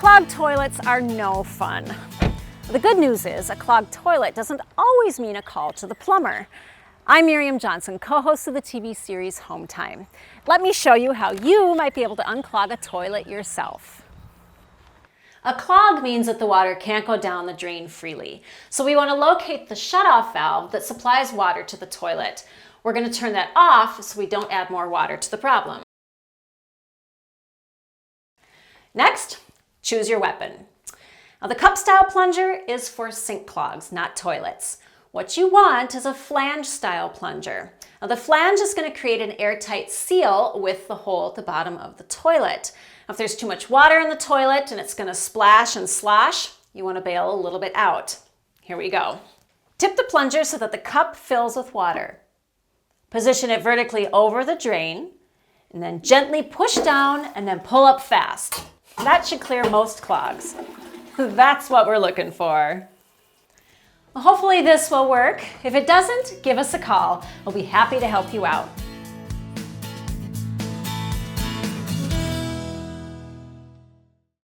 Clogged toilets are no fun. The good news is a clogged toilet doesn't always mean a call to the plumber. I'm Miriam Johnson, co-host of the TV series Home Time. Let me show you how you might be able to unclog a toilet yourself. A clog means that the water can't go down the drain freely. So we want to locate the shutoff valve that supplies water to the toilet. We're going to turn that off so we don't add more water to the problem. Next, choose your weapon. Now the cup-style plunger is for sink clogs, not toilets. What you want is a flange-style plunger. Now the flange is going to create an airtight seal with the hole at the bottom of the toilet. Now if there's too much water in the toilet and it's going to splash and slosh, you want to bail a little bit out. Here we go. Tip the plunger so that the cup fills with water. Position it vertically over the drain, and then gently push down and then pull up fast. That should clear most clogs. That's what we're looking for. Well, hopefully this will work. If it doesn't, give us a call. We'll be happy to help you out.